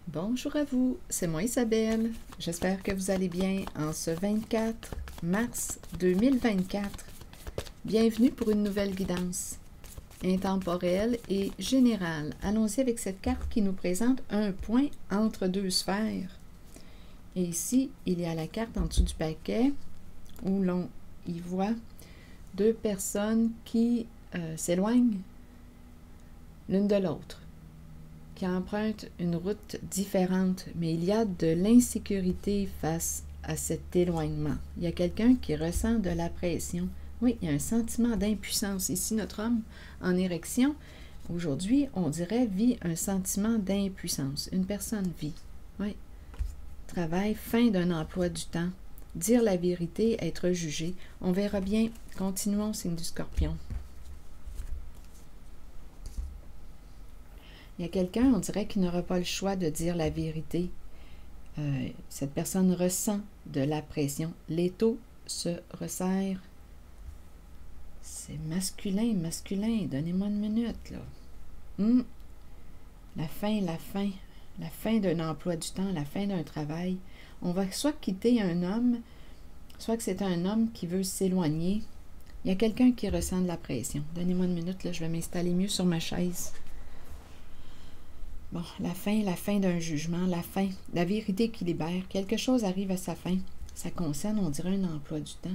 Bonjour à vous, c'est moi Isabelle. J'espère que vous allez bien en ce 24 mars 2024. Bienvenue pour une nouvelle guidance intemporelle et générale. Allons-y avec cette carte qui nous présente un point entre deux sphères. Et ici, il y a la carte en dessous du paquet où l'on y voit deux personnes qui s'éloignent l'une de l'autre, qui empruntent une route différente, mais il y a de l'insécurité face à cet éloignement. Il y a quelqu'un qui ressent de la pression. Oui, il y a un sentiment d'impuissance. Ici, notre homme en érection, aujourd'hui, on dirait, vit un sentiment d'impuissance. Une personne vit. Oui. Travail, fin d'un emploi du temps. Dire la vérité, être jugé. On verra bien. Continuons, signe du Scorpion. Il y a quelqu'un, on dirait, qui n'aura pas le choix de dire la vérité. Cette personne ressent de la pression. L'étau se resserre. C'est masculin, masculin. Donnez-moi une minute, là. La fin d'un emploi du temps, la fin d'un travail. On va soit quitter un homme, soit que c'est un homme qui veut s'éloigner. Il y a quelqu'un qui ressent de la pression. Donnez-moi une minute, là, je vais m'installer mieux sur ma chaise. Bon, la fin d'un jugement, la vérité qui libère. Quelque chose arrive à sa fin. Ça concerne, on dirait, un emploi du temps.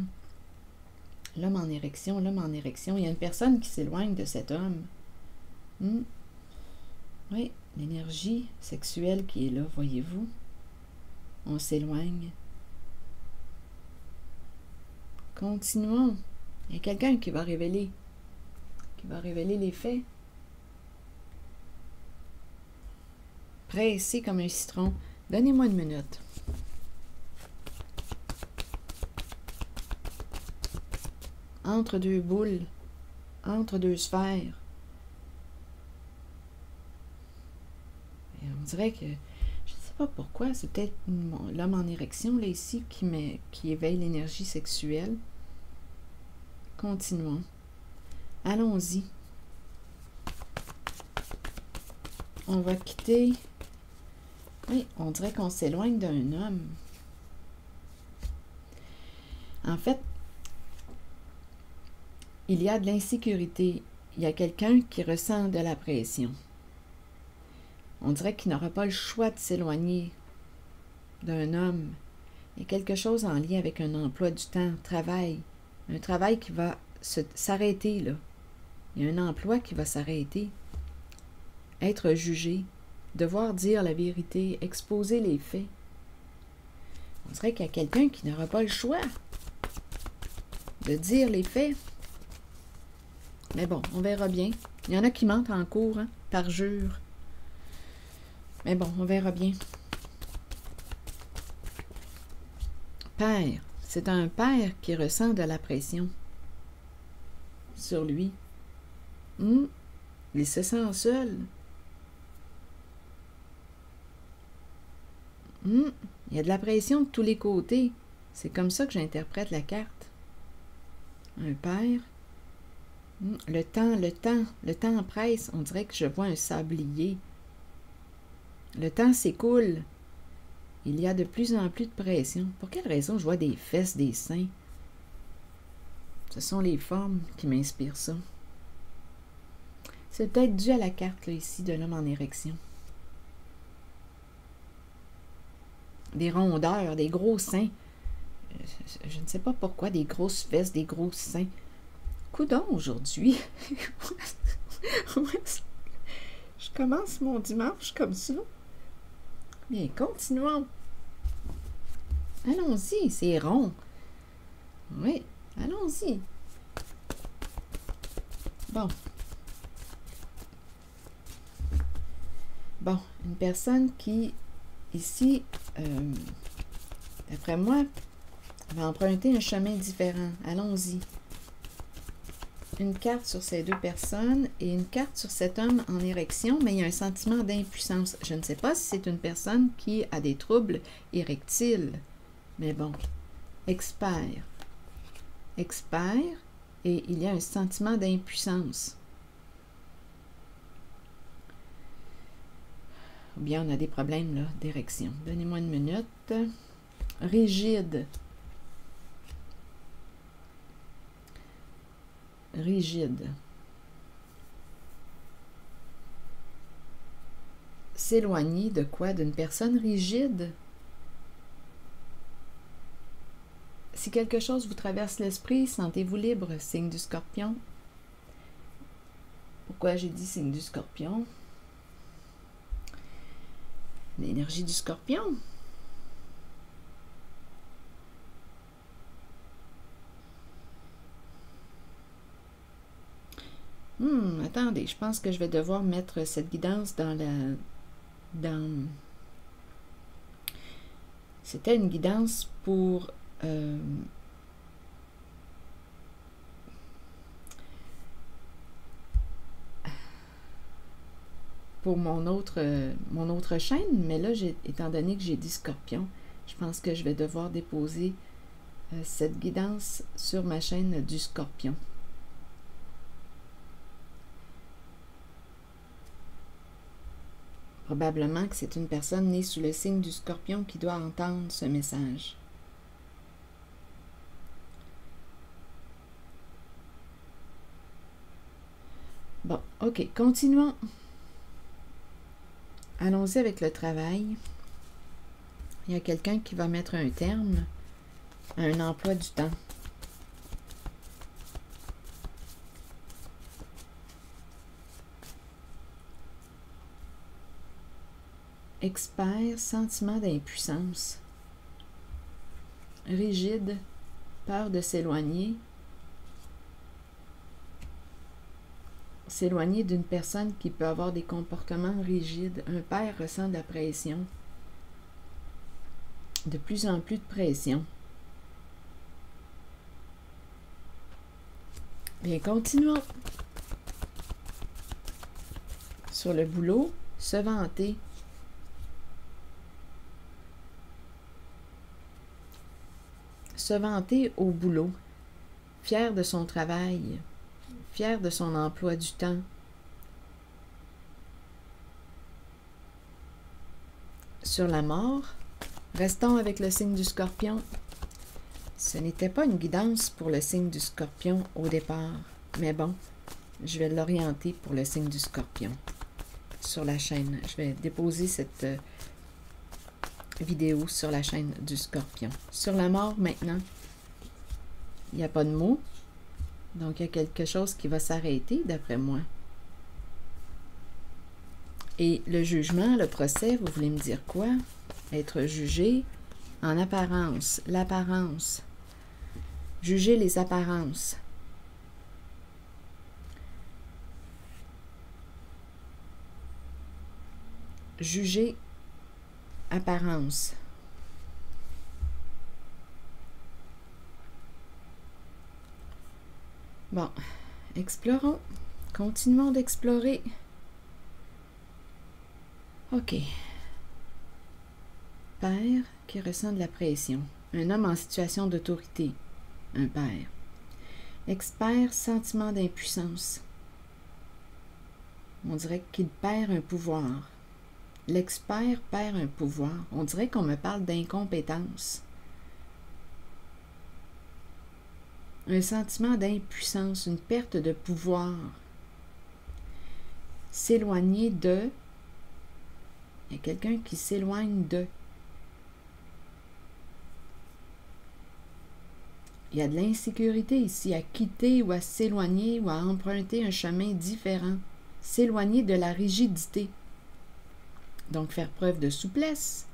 L'homme en érection. Il y a une personne qui s'éloigne de cet homme. Oui, l'énergie sexuelle qui est là, voyez-vous. On s'éloigne. Continuons. Il y a quelqu'un qui va révéler les faits. Pressé comme un citron. Donnez-moi une minute. Entre deux boules, entre deux sphères. Et on dirait que, je ne sais pas pourquoi, c'est peut-être l'homme en érection, là, ici, qui éveille l'énergie sexuelle. Continuons. Allons-y. On va quitter... Oui, on dirait qu'on s'éloigne d'un homme. En fait, il y a de l'insécurité. Il y a quelqu'un qui ressent de la pression. On dirait qu'il n'aura pas le choix de s'éloigner d'un homme. Il y a quelque chose en lien avec un emploi du temps, travail. Un travail qui va s'arrêter, là. Il y a un emploi qui va s'arrêter. Être jugé. Devoir dire la vérité, exposer les faits. On dirait qu'il y a quelqu'un qui n'aura pas le choix de dire les faits. Mais bon, on verra bien. Il y en a qui mentent en cours, hein, parjure. Mais bon, on verra bien. Père. C'est un père qui ressent de la pression sur lui. Il se sent seul. Il y a de la pression de tous les côtés. C'est comme ça que j'interprète la carte. Un père. Le temps presse. On dirait que je vois un sablier. Le temps s'écoule. Il y a de plus en plus de pression. Pour quelle raison je vois des fesses, des seins? Ce sont les formes qui m'inspirent ça. C'est peut-être dû à la carte, là, ici, de l'homme en érection. Des rondeurs, des gros seins. Je ne sais pas pourquoi, des grosses fesses, des gros seins. Coudonc aujourd'hui. Je commence mon dimanche comme ça. Bien, continuons. Allons-y, c'est rond. Oui, allons-y. Bon, une personne qui, ici, d'après moi, va emprunter un chemin différent. Allons-y. Une carte sur ces deux personnes et une carte sur cet homme en érection, mais il y a un sentiment d'impuissance. Je ne sais pas si c'est une personne qui a des troubles érectiles, mais bon, expert, et il y a un sentiment d'impuissance. Ou bien on a des problèmes là, d'érection. Donnez-moi une minute. Rigide. Rigide. S'éloigner de quoi? D'une personne rigide? Si quelque chose vous traverse l'esprit, sentez-vous libre, signe du Scorpion. Pourquoi j'ai dit signe du Scorpion? L'énergie du Scorpion. Attendez, je pense que je vais devoir mettre cette guidance C'était une guidance pour mon autre chaîne, mais là, étant donné que j'ai dit Scorpion, je pense que je vais devoir déposer cette guidance sur ma chaîne du Scorpion. Probablement que c'est une personne née sous le signe du Scorpion qui doit entendre ce message. Bon, ok, continuons. Allons-y avec le travail. Il y a quelqu'un qui va mettre un terme à un emploi du temps. Expert, sentiment d'impuissance. Rigide, peur de s'éloigner. S'éloigner d'une personne qui peut avoir des comportements rigides. Un père ressent de la pression. De plus en plus de pression. Bien, continuons. Sur le boulot, se vanter. Se vanter au boulot. Fier de son travail. Fier de son emploi du temps. Sur la mort, restons avec le signe du Scorpion. Ce n'était pas une guidance pour le signe du Scorpion au départ, mais bon, je vais l'orienter pour le signe du Scorpion sur la chaîne. Je vais déposer cette vidéo sur la chaîne du Scorpion. Sur la mort maintenant, il n'y a pas de mots, donc il y a quelque chose qui va s'arrêter d'après moi. Et le jugement, le procès, vous voulez me dire quoi? Être jugé en apparence, l'apparence. Juger les apparences. Juger apparence. Bon, explorons. Continuons d'explorer. OK. Père qui ressent de la pression. Un homme en situation d'autorité. Un père. Expert, sentiment d'impuissance. On dirait qu'il perd un pouvoir. L'expert perd un pouvoir. On dirait qu'on me parle d'incompétence. Un sentiment d'impuissance, une perte de pouvoir. S'éloigner de... Il y a quelqu'un qui s'éloigne de... Il y a de l'insécurité ici, à quitter ou à s'éloigner ou à emprunter un chemin différent. S'éloigner de la rigidité. Donc, faire preuve de souplesse.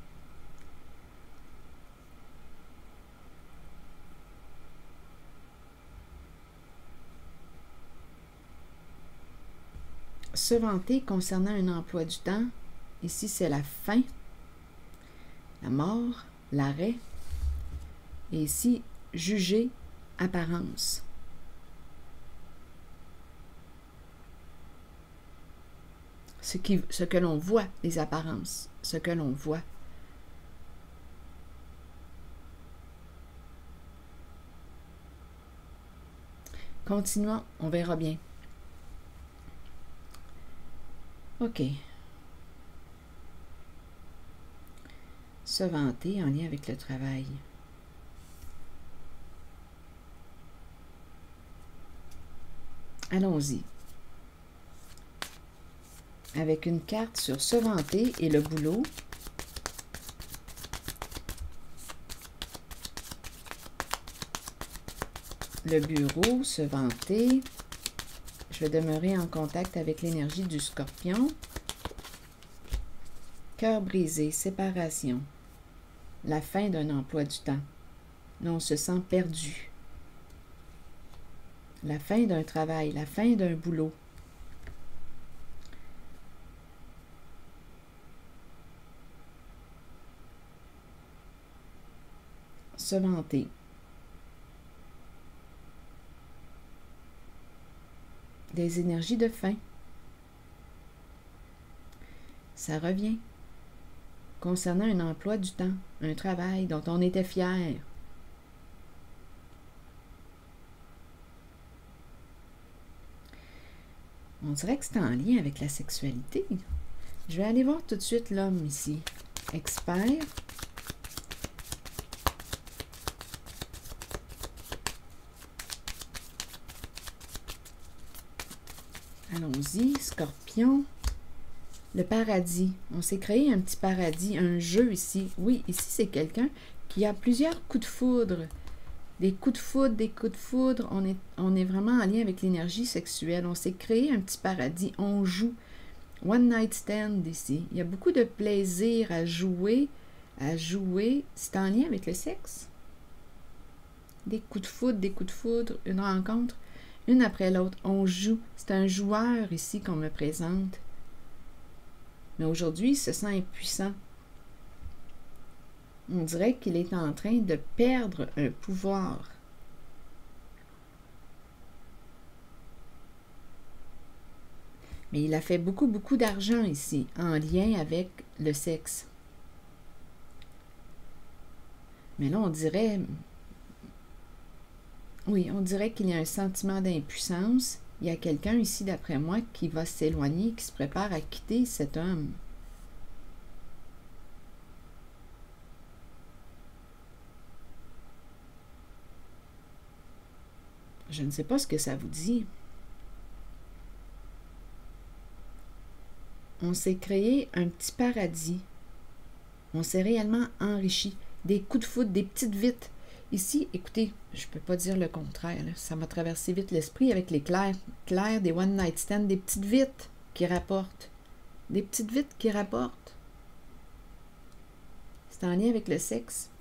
Se vanter concernant un emploi du temps. Ici, c'est la fin, la mort, l'arrêt. Et ici, juger apparence. Ce que l'on voit, les apparences, ce que l'on voit. Continuons, on verra bien. OK. Se vanter en lien avec le travail. Allons-y. Avec une carte sur se vanter et le boulot. Le bureau, se vanter. Je vais demeurer en contact avec l'énergie du Scorpion. Cœur brisé, séparation. La fin d'un emploi du temps. Là, on se sent perdu. La fin d'un travail, la fin d'un boulot. Se vanter. Des énergies de fin. Ça revient. Concernant un emploi du temps, un travail dont on était fier. On dirait que c'est en lien avec la sexualité. Je vais aller voir tout de suite l'homme ici. Expert. Allons-y, Scorpion. Le paradis. On s'est créé un petit paradis, un jeu ici. Oui, ici, c'est quelqu'un qui a plusieurs coups de foudre. Des coups de foudre, des coups de foudre. On est vraiment en lien avec l'énergie sexuelle. On s'est créé un petit paradis. On joue. One night stand ici. Il y a beaucoup de plaisir à jouer. À jouer. C'est en lien avec le sexe. Des coups de foudre, une rencontre. Une après l'autre. On joue. C'est un joueur ici qu'on me présente. Mais aujourd'hui, il se sent impuissant. On dirait qu'il est en train de perdre un pouvoir. Mais il a fait beaucoup, beaucoup d'argent ici, en lien avec le sexe. Mais là, on dirait... Oui, on dirait qu'il y a un sentiment d'impuissance. Il y a quelqu'un ici, d'après moi, qui va s'éloigner, qui se prépare à quitter cet homme. Je ne sais pas ce que ça vous dit. On s'est créé un petit paradis. On s'est réellement enrichi. Des coups de foudre, des petites vites. Ici, écoutez, je ne peux pas dire le contraire. Là. Ça m'a traversé vite l'esprit avec les clairs, des one night stand, des petites vites qui rapportent. Des petites vites qui rapportent. C'est en lien avec le sexe.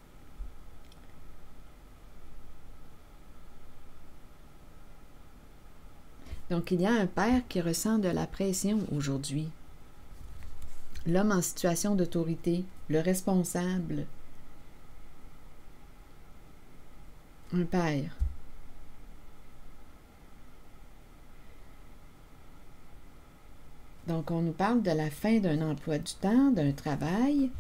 Donc, il y a un père qui ressent de la pression aujourd'hui. L'homme en situation d'autorité, le responsable. Un père. Donc, on nous parle de la fin d'un emploi du temps, d'un travail.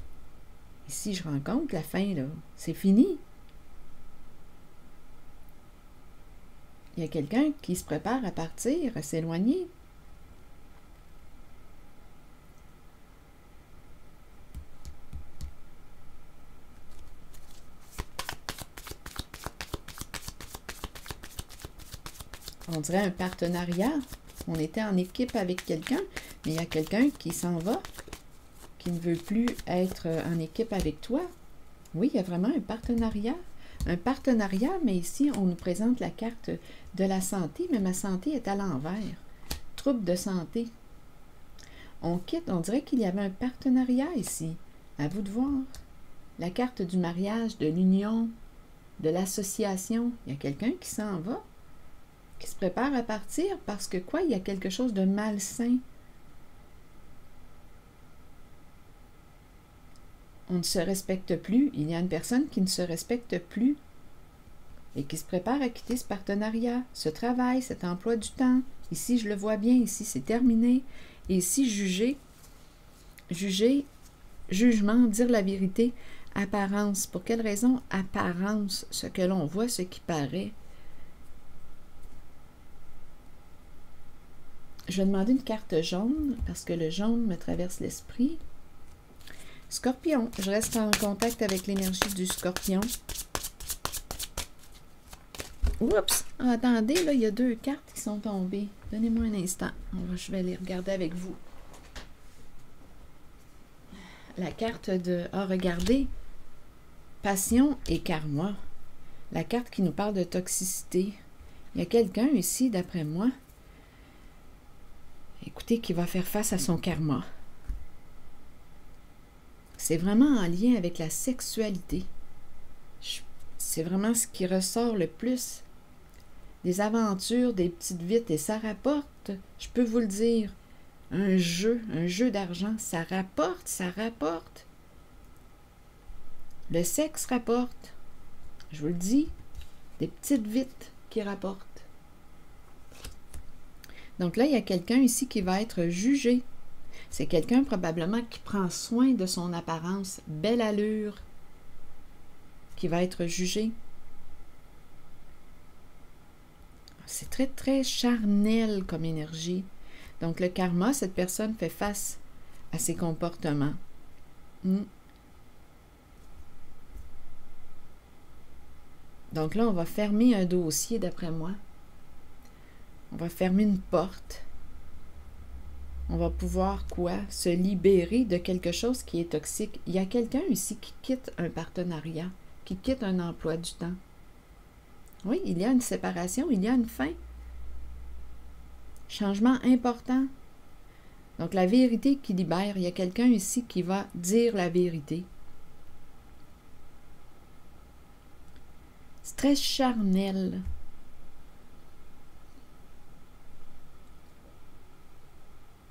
Ici, je rencontre la fin, là. C'est fini. Il y a quelqu'un qui se prépare à partir, à s'éloigner. On dirait un partenariat. On était en équipe avec quelqu'un, mais il y a quelqu'un qui s'en va, qui ne veut plus être en équipe avec toi. Oui, il y a vraiment un partenariat. Un partenariat, mais ici, on nous présente la carte de la santé, mais ma santé est à l'envers. Trouble de santé. On quitte, on dirait qu'il y avait un partenariat ici. À vous de voir. La carte du mariage, de l'union, de l'association. Il y a quelqu'un qui s'en va, qui se prépare à partir parce que quoi? Il y a quelque chose de malsain. On ne se respecte plus. Il y a une personne qui ne se respecte plus et qui se prépare à quitter ce partenariat, ce travail, cet emploi du temps. Ici, je le vois bien. Ici, c'est terminé. Et ici, juger, jugement, dire la vérité, apparence. Pour quelle raison? Apparence, ce que l'on voit, ce qui paraît. Je vais demander une carte jaune parce que le jaune me traverse l'esprit. Scorpion, je reste en contact avec l'énergie du Scorpion. Oups! Attendez, là, il y a 2 cartes qui sont tombées. Donnez-moi un instant. Je vais les regarder avec vous. La carte de... Ah, regardez! Passion et karma. La carte qui nous parle de toxicité. Il y a quelqu'un ici, d'après moi, écoutez, qui va faire face à son karma. C'est vraiment en lien avec la sexualité. C'est vraiment ce qui ressort le plus. Des aventures, des petites vites, et ça rapporte, je peux vous le dire, un jeu d'argent, ça rapporte, ça rapporte. Le sexe rapporte, je vous le dis, des petites vites qui rapportent. Donc là, il y a quelqu'un ici qui va être jugé. C'est quelqu'un probablement qui prend soin de son apparence, belle allure, qui va être jugé. C'est très, très charnel comme énergie. Donc, le karma, cette personne fait face à ses comportements. Donc là, on va fermer un dossier, d'après moi. On va fermer une porte. On va pouvoir, quoi? Se libérer de quelque chose qui est toxique. Il y a quelqu'un ici qui quitte un partenariat, qui quitte un emploi du temps. Oui, il y a une séparation, il y a une fin. Changement important. Donc, la vérité qui libère. Il y a quelqu'un ici qui va dire la vérité. C'est très charnel.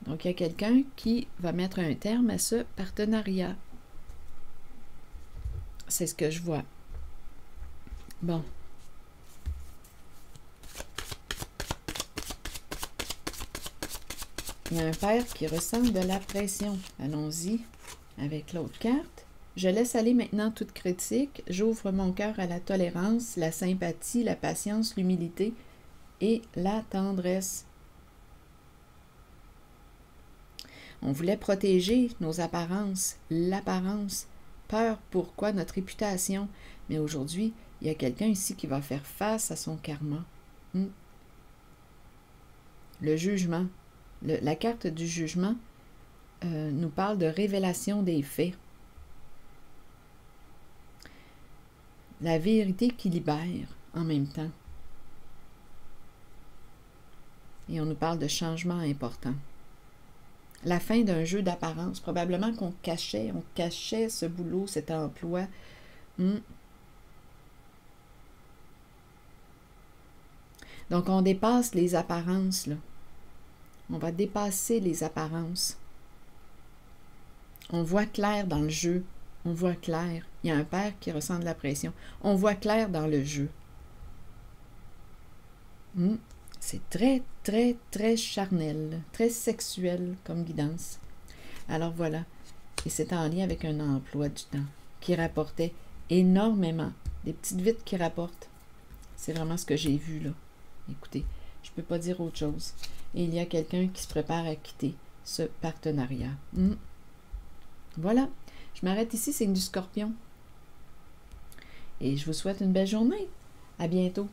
Donc, il y a quelqu'un qui va mettre un terme à ce partenariat. C'est ce que je vois. Bon. Il y a un père qui ressent de la pression. Allons-y avec l'autre carte. Je laisse aller maintenant toute critique. J'ouvre mon cœur à la tolérance, la sympathie, la patience, l'humilité et la tendresse. On voulait protéger nos apparences, l'apparence. Peur, pourquoi? Notre réputation. Mais aujourd'hui, il y a quelqu'un ici qui va faire face à son karma. Le jugement. La carte du jugement nous parle de révélation des faits. La vérité qui libère en même temps. Et on nous parle de changement important. La fin d'un jeu d'apparence. Probablement qu'on cachait ce boulot, cet emploi. Donc, on dépasse les apparences, là. On va dépasser les apparences. On voit clair dans le jeu. On voit clair. Il y a un père qui ressent de la pression. On voit clair dans le jeu. C'est très, très, très charnel, très sexuel comme guidance. Alors voilà. Et c'est en lien avec un emploi du temps qui rapportait énormément. Des petites vites qui rapportent. C'est vraiment ce que j'ai vu là. Écoutez, je ne peux pas dire autre chose. Et il y a quelqu'un qui se prépare à quitter ce partenariat. Voilà. Je m'arrête ici, c'est du Scorpion. Et je vous souhaite une belle journée. À bientôt.